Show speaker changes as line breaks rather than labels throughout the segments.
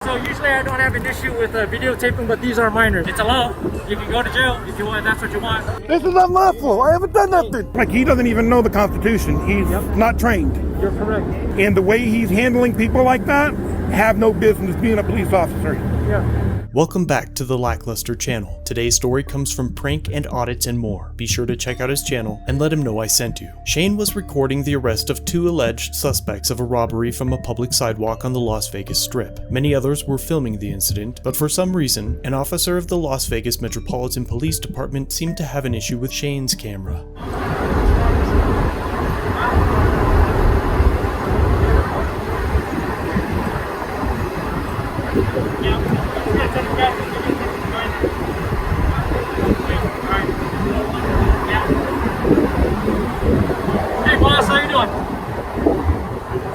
So usually I don't have an issue with videotaping, but these are minors. It's a law. You can go to jail if you want. That's what you want.
This is unlawful. I haven't done nothing. Like, he doesn't even know the Constitution. He's not trained.
You're correct.
And the way he's handling people like that, have no business being a police officer.
Yeah.
Welcome back to the Lackluster channel. Today's story comes from Prank and Audits and More. Be sure to check out his channel and let him know I sent you. Shane was recording the arrest of 2 alleged suspects of a robbery from a public sidewalk on the Las Vegas Strip. Many others were filming the incident, but for some reason, an officer of the Las Vegas Metropolitan Police Department seemed to have an issue with Shane's camera.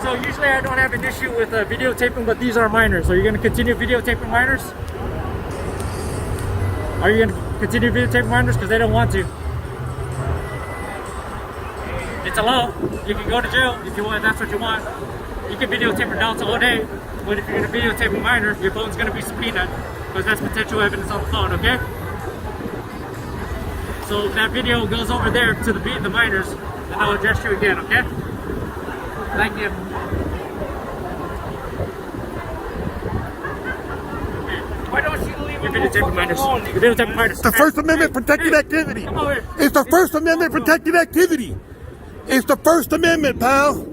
So usually I don't have an issue with videotaping, but these are minors. Are you going to continue videotaping minors? Are you going to continue videotaping minors? Because they don't want to. It's a law. You can go to jail if you want. That's what you want. You can videotape adults all day, but if you're going to videotape a minor, your phone's going to be subpoenaed because that's potential evidence on the phone, okay? So that video goes over there to the minors, and I'll address you again, okay? Thank you. Why don't you leave it alone? Videotape minors.
The First Amendment protected activity.
Come over here.
It's the First Amendment protected activity. It's the First Amendment, pal.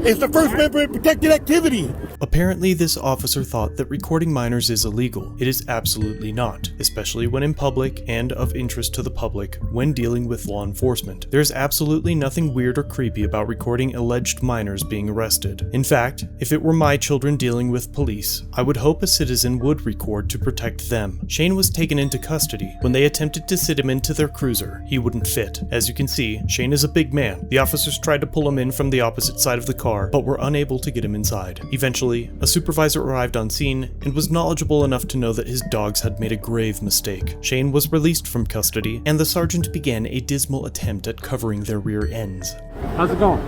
It's the First Amendment protected activity.
Apparently, this officer thought that recording minors is illegal. It is absolutely not, especially when in public and of interest to the public when dealing with law enforcement. There's absolutely nothing weird or creepy about recording alleged minors being arrested. In fact, if it were my children dealing with police, I would hope a citizen would record to protect them. Shane was taken into custody. When they attempted to sit him into their cruiser, he wouldn't fit. As you can see, Shane is a big man. The officers tried to pull him in from the opposite side of the car, but were unable to get him inside. Eventually, a supervisor arrived on scene and was knowledgeable enough to know that his dogs had made a grave mistake. Shane was released from custody, and the sergeant began a dismal attempt at covering their rear ends.
How's it going?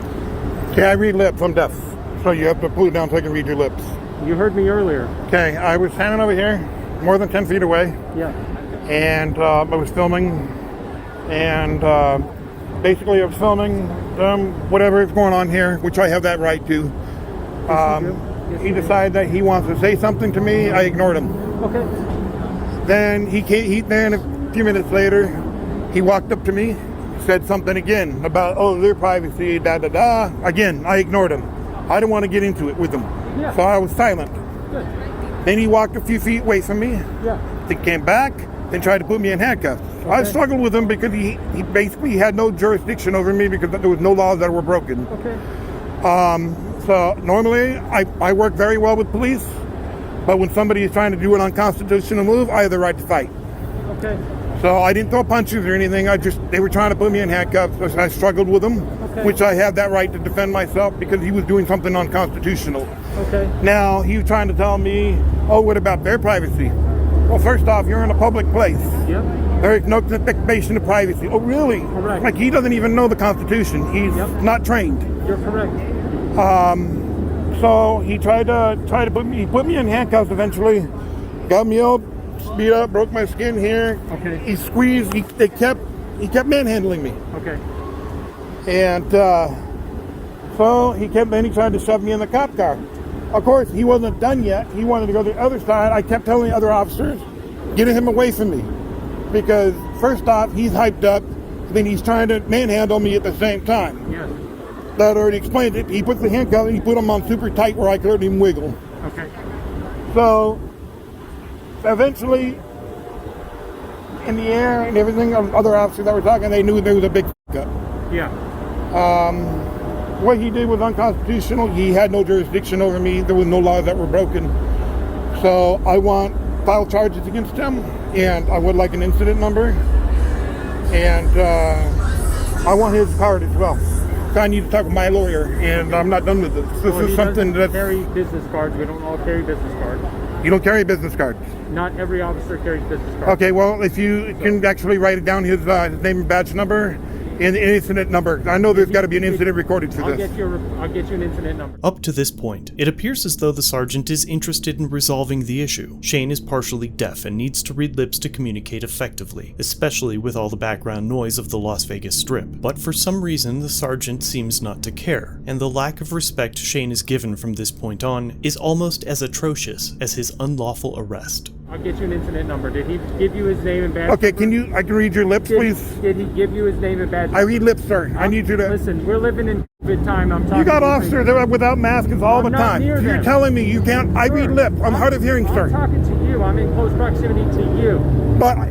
Okay, I read lips. I'm deaf. So you have to pull it down so I can read your lips.
You heard me earlier.
Okay, I was standing over here, more than 10 feet away.
Yeah.
And I was filming, and basically I was filming whatever is going on here, which I have that right to. He decided that he wants to say something to me. I ignored him.
Okay.
Then then a few minutes later, he walked up to me, said something again about, oh, their privacy, da-da-da. Again, I ignored him. I didn't want to get into it with him.
Yeah.
So I was silent.
Good.
Then he walked a few feet away from me.
Yeah.
Then came back, then tried to put me in handcuffs.
Okay.
I struggled with him because he basically had no jurisdiction over me because there was no laws that were broken.
Okay.
So normally I work very well with police, but when somebody is trying to do an unconstitutional move, I have the right to fight.
Okay.
So I didn't throw punches or anything. They were trying to put me in handcuffs. So I struggled with them, which I have that right to defend myself because he was doing something unconstitutional.
Okay.
Now he was trying to tell me, oh, what about their privacy? Well, first off, you're in a public place.
Yep.
There is no expectation of privacy. Oh, really?
Correct.
Like, he doesn't even know the Constitution. He's not trained.
You're correct.
So he tried to put me in handcuffs eventually, got me all beat up, broke my skin here.
Okay.
He squeezed, he kept manhandling me.
Okay.
And so he tried to shove me in the cop car. Of course, he wasn't done yet. He wanted to go to the other side. I kept telling the other officers, get him away from me. Because first off, he's hyped up, then he's trying to manhandle me at the same time.
Yes.
That already explained it. He put the handcuffs and he put them on super tight where I couldn't even wiggle.
Okay.
So eventually, in the air and everything, other officers that were talking, they knew there was a big up.
Yeah.
What he did was unconstitutional. He had no jurisdiction over me. There was no laws that were broken. So I want file charges against him, and I would like an incident number, and I want his card as well. So I need to talk with my lawyer, and I'm not done with this. This is something that
carry business cards. We don't all carry business cards.
You don't carry business cards.
Not every officer carries business cards.
Okay, well, if you can actually write it down, his name and badge number, an incident number. I know there's got to be an incident recorded for
I'll
this.
I'll get you an incident number.
Up to this point, it appears as though the sergeant is interested in resolving the issue. Shane is partially deaf and needs to read lips to communicate effectively, especially with all the background noise of the Las Vegas Strip. But for some reason, the sergeant seems not to care, and the lack of respect Shane is given from this point on is almost as atrocious as his unlawful arrest.
I'll get you an incident number. Did he give you his name and badge
Okay,
number?
I can read your lips, please?
Did he give you his name and badge
I read lips, sir. I need you to...
Listen, we're living in COVID time. I'm talking
You got
to
officers that are without masks all the
I'm not
time.
near
You're
them.
telling me you can't... I read lips. I'm hard of hearing,
I'm
sir.
talking to you. I'm in close proximity to you.
But I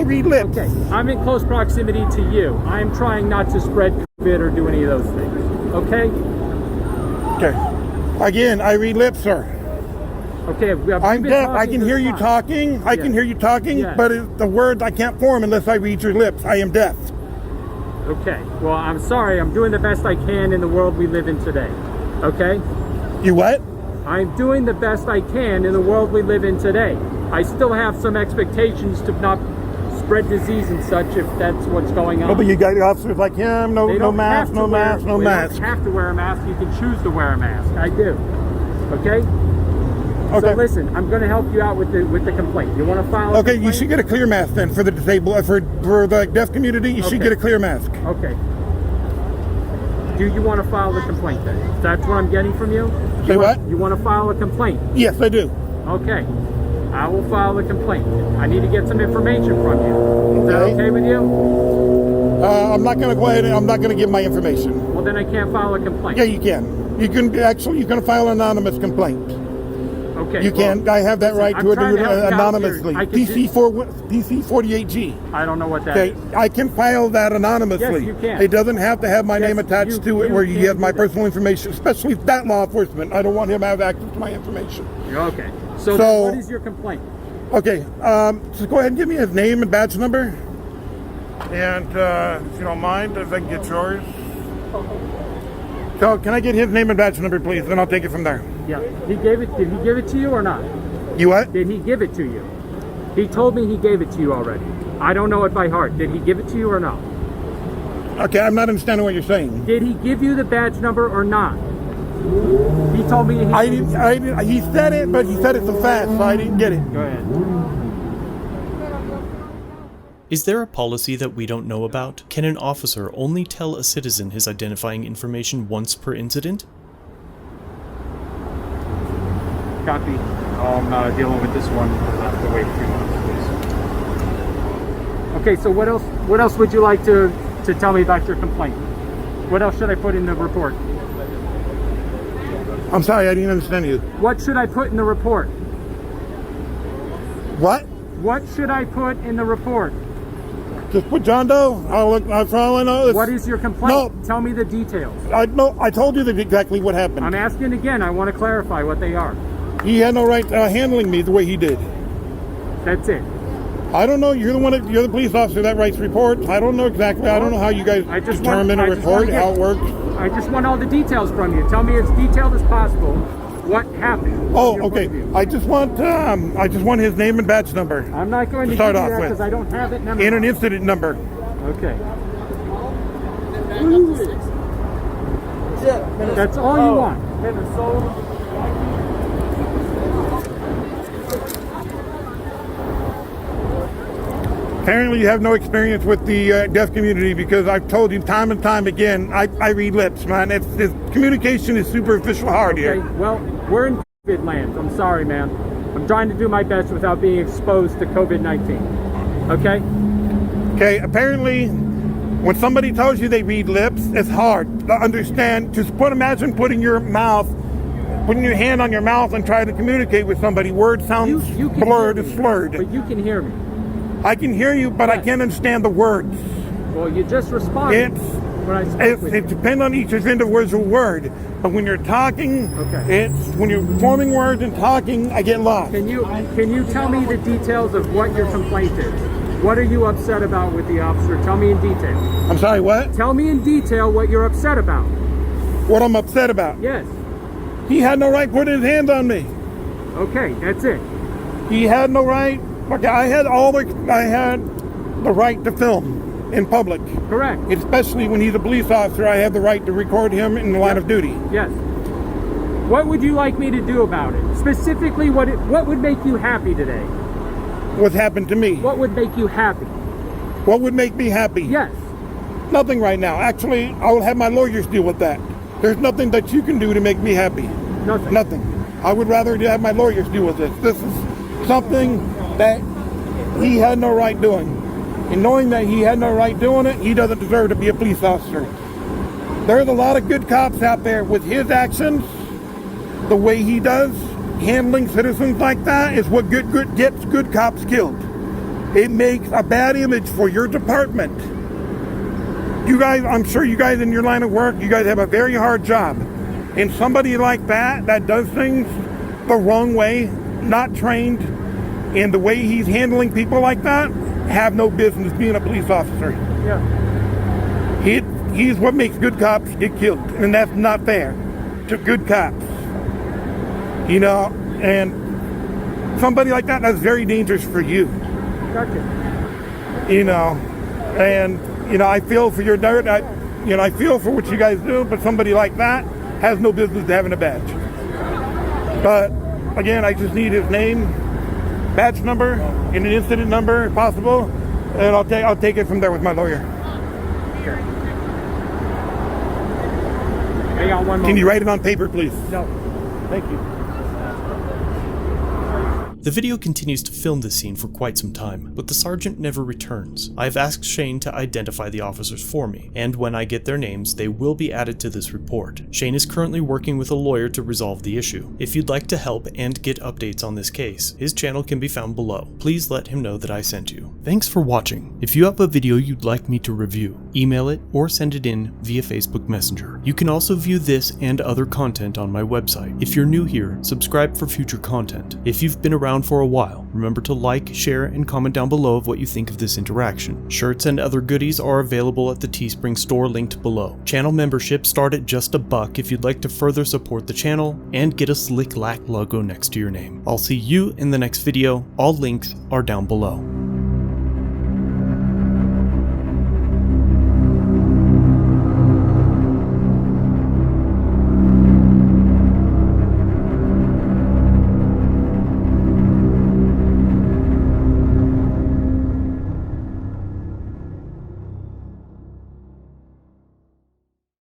read lips.
Okay, I'm in close proximity to you. I'm trying not to spread COVID or do any of those things. Okay?
Okay. Again, I read lips, sir.
Okay,
I'm deaf. I can hear you talking. I can hear you talking, but the words I can't form unless I read your lips. I am deaf.
Okay, well, I'm sorry. I'm doing the best I can in the world we live in today. Okay?
You what?
I'm doing the best I can in the world we live in today. I still have some expectations to not spread disease and such if that's what's going on.
Oh, but you got officers like him, no mask, no mask, no mask.
You don't have to wear a mask. You can choose to wear a mask. I do. Okay?
Okay.
So listen, I'm going to help you out with the complaint. You want to file a
Okay,
complaint?
you should get a clear mask then for the disabled, for the deaf community. You should get a clear mask.
Okay. Do you want to file the complaint then? That's what I'm getting from you?
Say what?
You want to file a complaint?
Yes, I do.
Okay. I will file a complaint. I need to get some information from you. Is that okay with you?
I'm not going to go ahead and I'm not going to give my information.
Well, then I can't file a complaint.
Yeah, you can. You can file an anonymous complaint.
Okay.
You can. I have that right to do it anonymously. PC 48G.
I don't know what that
is. I can file that anonymously.
Yes, you can.
It doesn't have to have my name attached to it where you have my personal information, especially that law enforcement. I don't want him to have access to my information.
Okay. So what is your complaint?
Okay. So go ahead and give me his name and badge number. And if you don't mind, if I can get yours. So can I get his name and badge number, please? Then I'll take it from there.
Yeah. Did he give it to you or not?
You what?
Did he give it to you? He told me he gave it to you already. I don't know it by heart. Did he give it to you or not?
Okay, I'm not understanding what you're saying.
Did he give you the badge number or not? He told me
he said it, but he said it so fast, so I didn't get it.
Go ahead.
Is there a policy that we don't know about? Can an officer only tell a citizen his identifying information once per incident?
Copy. I'm dealing with this one. I'll have to wait 3 months, please. Okay, so what else would you like to tell me about your complaint? What else should I put in the report?
I'm sorry, I didn't understand you.
What should I put in the report?
What?
What should I put in the report?
Just put John Doe. For all I know.
What is your complaint? No. Tell me the details.
I told you exactly what happened.
I'm asking again. I want to clarify what they are.
He had no right handling me the way he did.
That's it.
I don't know. You're the police officer that writes reports. I don't know exactly. I don't know how you guys determine a report, how it works.
I just want all the details from you. Tell me as detailed as possible what happened.
Oh, okay. I just want his name and badge number.
I'm not going to
start
give
off
you that
with
because I don't have it
and an incident number.
Okay. That's all you want.
Apparently you have no experience with the deaf community because I've told you time and time again, I read lips, man. This communication is superficial hard here.
Well, we're in COVID land. I'm sorry, man. I'm trying to do my best without being exposed to COVID-19. Okay?
Okay, apparently when somebody tells you they read lips, it's hard to understand. Just imagine putting your hand on your mouth and trying to communicate with somebody. Words sound blurred and slurred.
But you can hear me.
I can hear you, but yes. I can't understand the words.
Well, you just responded when I spoke with you.
It depends on each individual word. But when you're talking, when you're forming words and talking, I get lost.
Can you tell me the details of what your complaint is? What are you upset about with the officer? Tell me in detail.
I'm sorry, what?
Tell me in detail what you're upset about.
What I'm upset about?
Yes.
He had no right putting his hands on me.
Okay, that's it.
He had no right. Okay, I had the right to film. in public.
Correct.
Especially when he's a police officer, I have the right to record him in the line of duty.
Yes. What would you like me to do about it? Specifically, what would make you happy today?
What's happened to me?
What would make you happy?
What would make me happy?
Yes.
Nothing right now. Actually, I will have my lawyers deal with that. There's nothing that you can do to make me happy.
Nothing.
Nothing. I would rather have my lawyers deal with this. This is something that he had no right doing. And knowing that he had no right doing it, he doesn't deserve to be a police officer. There's a lot of good cops out there with his actions, the way he does, handling citizens like that is what gets good cops killed. It makes a bad image for your department. You guys, I'm sure you guys in your line of work, you guys have a very hard job. And somebody like that does things the wrong way, not trained, and the way he's handling people like that, have no business being a police officer.
Yeah.
He's what makes good cops get killed, and that's not fair to good cops. You know, and somebody like that's very dangerous for you.
Gotcha.
You know, and, you know, I feel for your dirt, I feel for what you guys do, but somebody like that has no business having a badge. But, again, I just need his name, badge number, and an incident number if possible, and I'll take it from there with my lawyer.
Sure. Hang on one moment.
Can you write it on paper, please?
No.
Thank you.
The video continues to film this scene for quite some time, but the sergeant never returns. I've asked Shane to identify the officers for me, and when I get their names, they will be added to this report. Shane is currently working with a lawyer to resolve the issue. If you'd like to help and get updates on this case, his channel can be found below. Please let him know that I sent you. Thanks for watching. If you have a video you'd like me to review, email it or send it in via Facebook Messenger. You can also view this and other content on my website. If you're new here, subscribe for future content. If you've been around for a while, remember to like, share, and comment down below of what you think of this interaction. Shirts and other goodies are available at the Teespring store linked below. Channel memberships start at just $1 if you'd like to further support the channel and get a slick lack logo next to your name. I'll see you in the next video. All links are down below.